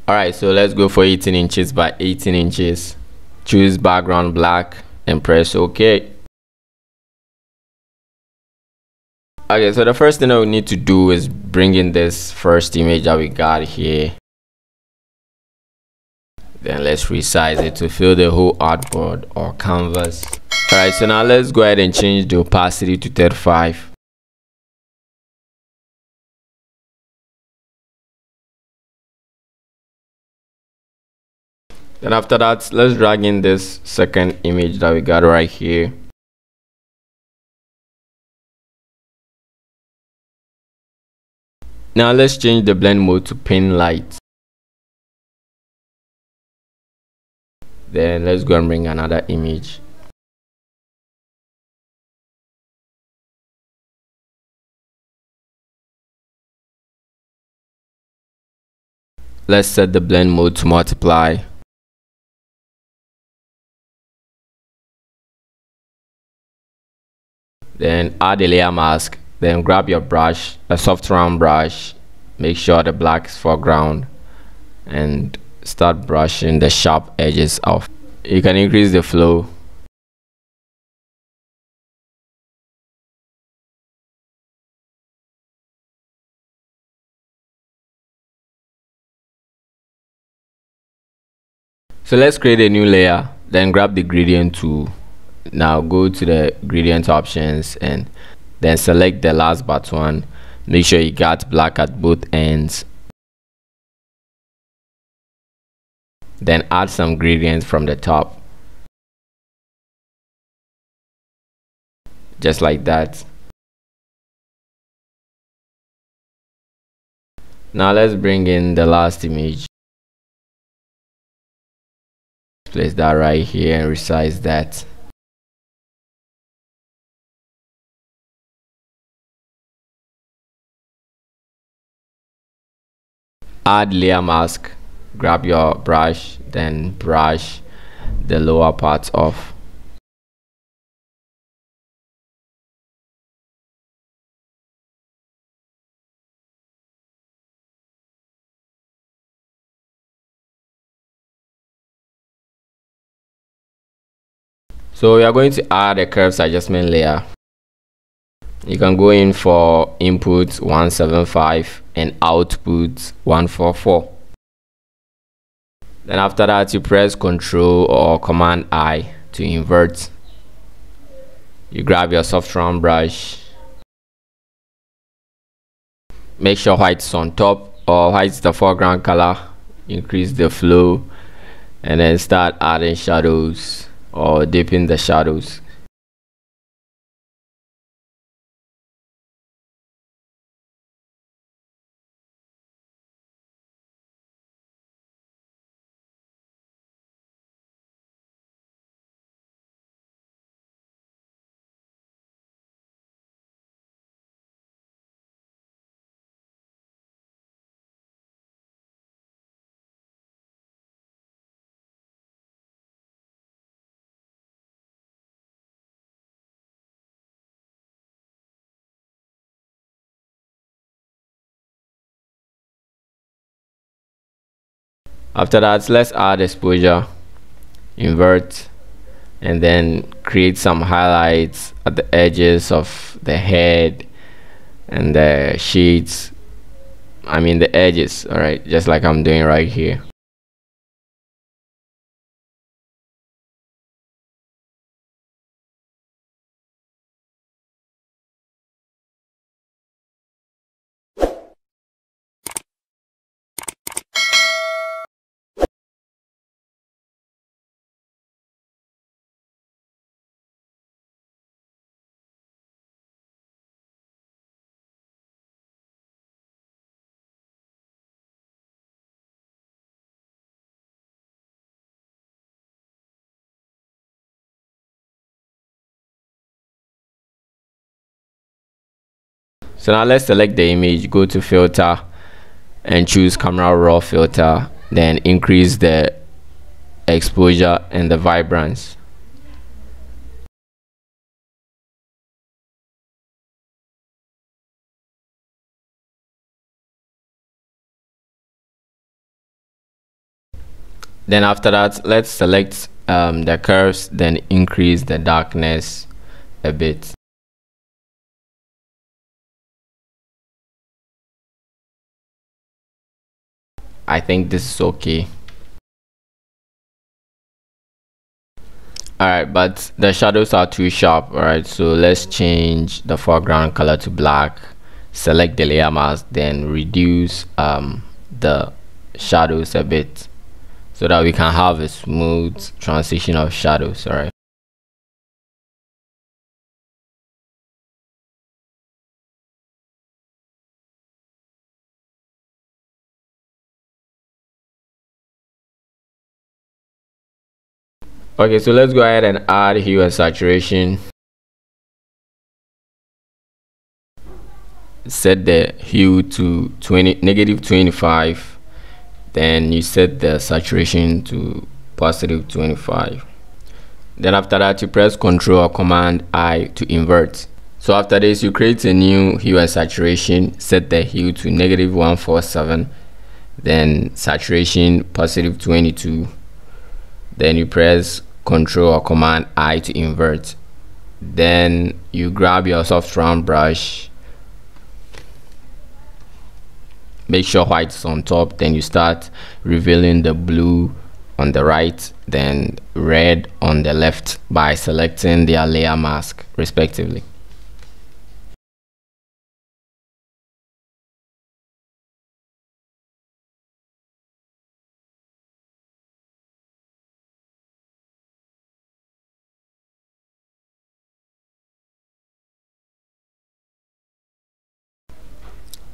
Alright, so let's go for 18 inches by 18 inches. Choose background black and press OK. Okay, so the first thing that we need to do is bring in this first image that we got here. Then let's resize it to fill the whole artboard or canvas. Alright, so now let's go ahead and change the opacity to 35. Then after that, let's drag in this second image that we got right here. Now let's change the blend mode to pin light. Then let's go and bring another image. Let's set the blend mode to multiply. Then add a layer mask. Then grab your brush, a soft round brush. Make sure the black is foreground and start brushing the sharp edges off. You can increase the flow. So let's create a new layer. Then grab the gradient tool. Now go to the gradient options and then select the last but one. Make sure you got black at both ends. Then add some gradients from the top, just like that. Now let's bring in the last image. Place that right here and resize that. Add layer mask. Grab your brush, then brush the lower parts off. So we are going to add a curves adjustment layer. You can go in for input 175 and output 144. Then after that, you press Ctrl or Command I to invert. You grab your soft round brush. Make sure white is on top or white is the foreground color. Increase the flow and then start adding shadows or deepen the shadows. After that, let's add exposure, invert, and then create some highlights at the edges of the head and the shades. I mean the edges, alright, just like I'm doing right here. So now let's select the image, go to filter and choose camera raw filter, then increase the exposure and the vibrance. Then after that, let's select the curves, then increase the darkness a bit. I think this is okay. Alright, but the shadows are too sharp. Alright, so let's change the foreground color to black, select the layer mask, then reduce the shadows a bit so that we can have a smooth transition of shadows. Alright, okay, so let's go ahead and add hue and saturation. Set the hue to -25, then you set the saturation to +25. Then after that, you press Ctrl or Command I to invert. So after this, you create a new hue and saturation, set the hue to -147, then saturation +22. Then you press Ctrl or Command I to invert. Then you grab your soft round brush, make sure white is on top, then you start revealing the blue on the right, then red on the left by selecting their layer mask respectively.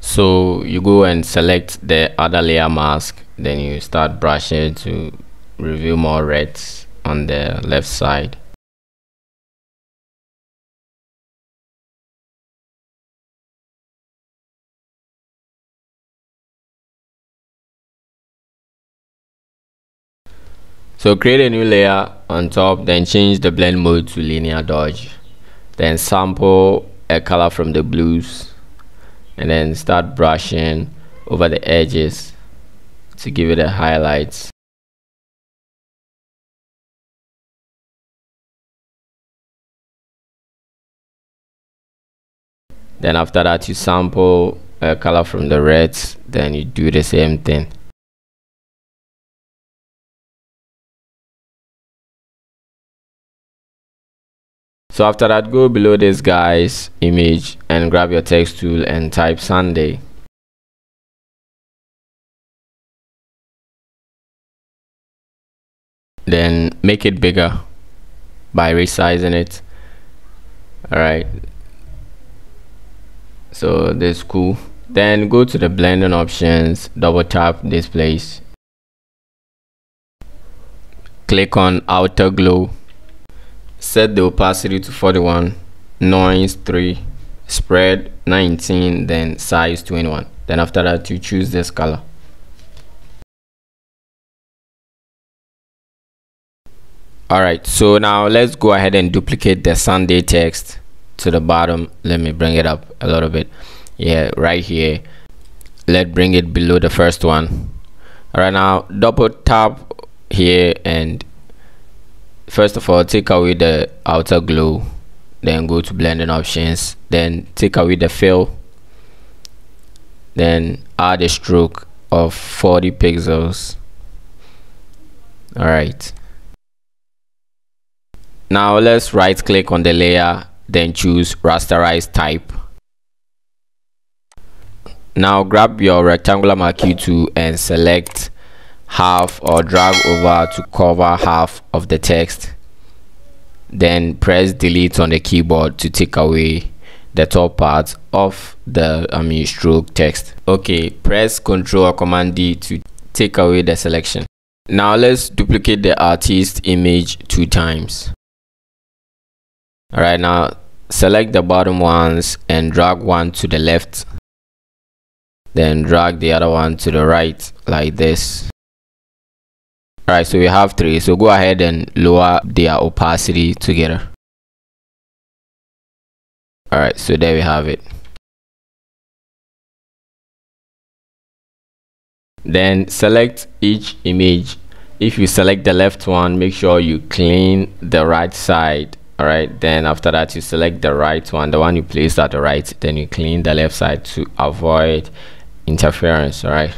So you go and select the other layer mask, then you start brushing to reveal more reds on the left side. So create a new layer on top, then change the blend mode to linear dodge, then sample a color from the blues, and then start brushing over the edges to give it a highlights. Then after that, you sample a color from the reds, then you do the same thing. So after that, go below this guy's image and grab your text tool and type Sunday. Then make it bigger by resizing it. Alright, so this is cool. Then go to the blending options, double tap this place, click on outer glow, set the opacity to 41, noise 3, spread 19, then size 21. Then after that, you choose this color. Alright, so now let's go ahead and duplicate the Sunday text to the bottom. Let me bring it up a little bit. Yeah, right here. Let's bring it below the first one. Alright, now double tap here and first of all take away the outer glow, then go to blending options, then take away the fill, then add a stroke of 40 pixels. Alright, now let's right click on the layer, then choose rasterize type. Now grab your rectangular marquee tool and select half or drag over to cover half of the text, then press delete on the keyboard to take away the top part of the stroke text. Okay, press Ctrl or Command D to take away the selection. Now let's duplicate the artist image 2 times. Alright, now select the bottom ones and drag one to the left, then drag the other one to the right like this. Alright, so we have 3, so go ahead and lower their opacity together. Alright, so there we have it. Then select each image if you select the left one, make sure you clean the right side. All right, then after that you select the right one, the one you placed at the right, then you clean the left side to avoid interference. All right.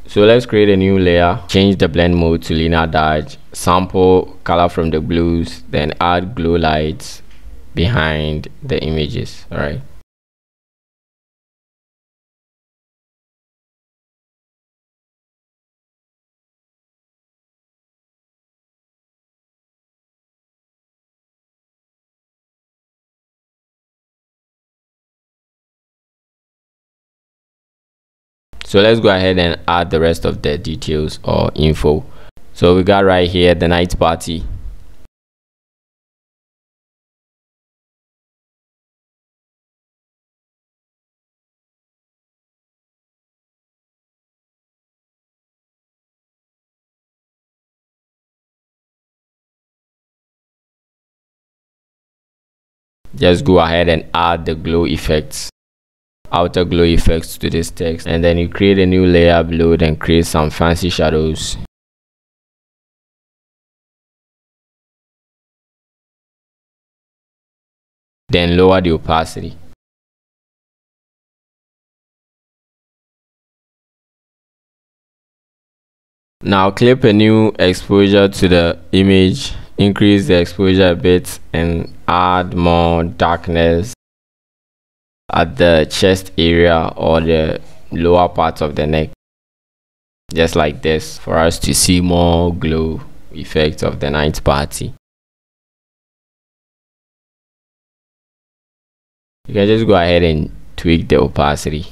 So let's create a new layer, change the blend mode to linear dodge, sample color from the blues, then add glow lights behind the images. All right. So let's go ahead and add the rest of the details or info. So we got right here the night party. Just go ahead and add the glow effects, outer glow effects to this text, and then you create a new layer below, then create some fancy shadows. Then lower the opacity. Now clip a new exposure to the image, increase the exposure a bit and add more darkness at the chest area or the lower part of the neck, just like this, for us to see more glow effect of the night party. You can just go ahead and tweak the opacity.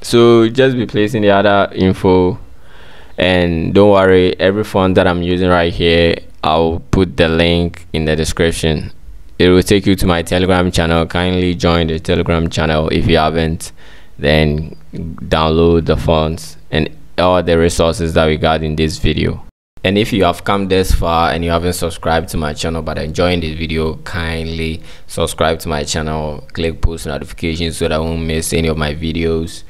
So just be placing the other info, and don't worry, every font that I'm using right here, I'll put the link in the description. It will take you to my Telegram channel. Kindly join the Telegram channel if you haven't, then download the fonts and all the resources that we got in this video. And if you have come this far and you haven't subscribed to my channel but enjoying this video, kindly subscribe to my channel, click post notifications so that I won't miss any of my videos,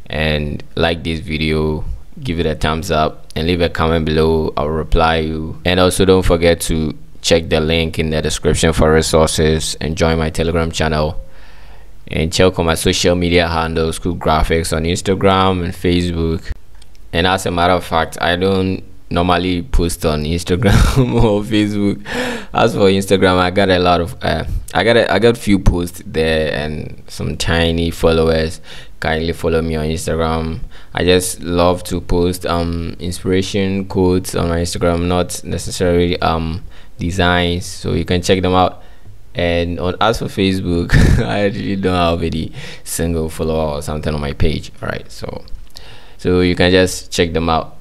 and like this video, give it a thumbs up and leave a comment below. I'll reply you. And also don't forget to check the link in the description for resources and join my Telegram channel, and check on my social media handles, Cool Graphics, on Instagram and Facebook. And as a matter of fact, I don't normally post on Instagram or Facebook. As for Instagram, I got a lot of I got few posts there and some tiny followers. Kindly follow me on Instagram. I just love to post inspiration quotes on my Instagram, not necessarily designs, so you can check them out. And as for Facebook, I actually don't have any single follower or something on my page. All right, so you can just check them out.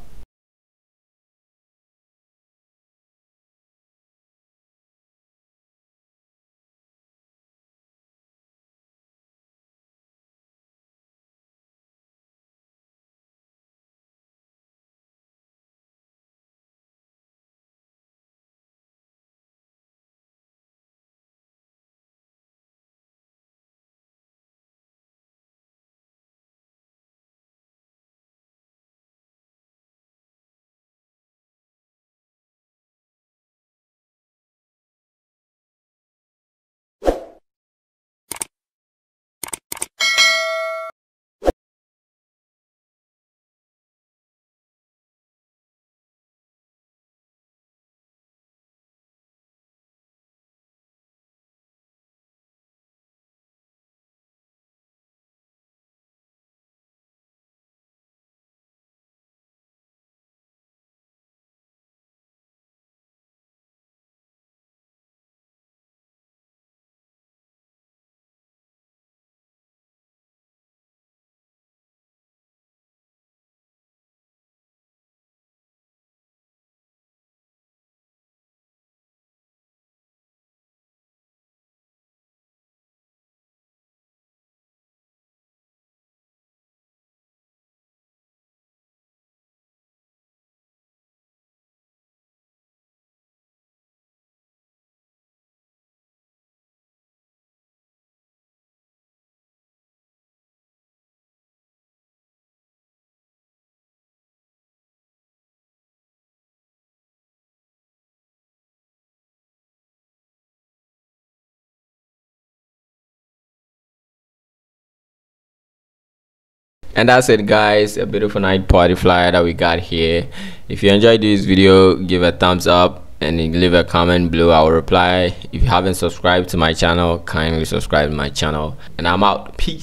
And that's it, guys. A beautiful night party flyer that we got here. If you enjoyed this video, give a thumbs up and leave a comment below. I will reply. If you haven't subscribed to my channel, kindly subscribe to my channel. And I'm out. Peace.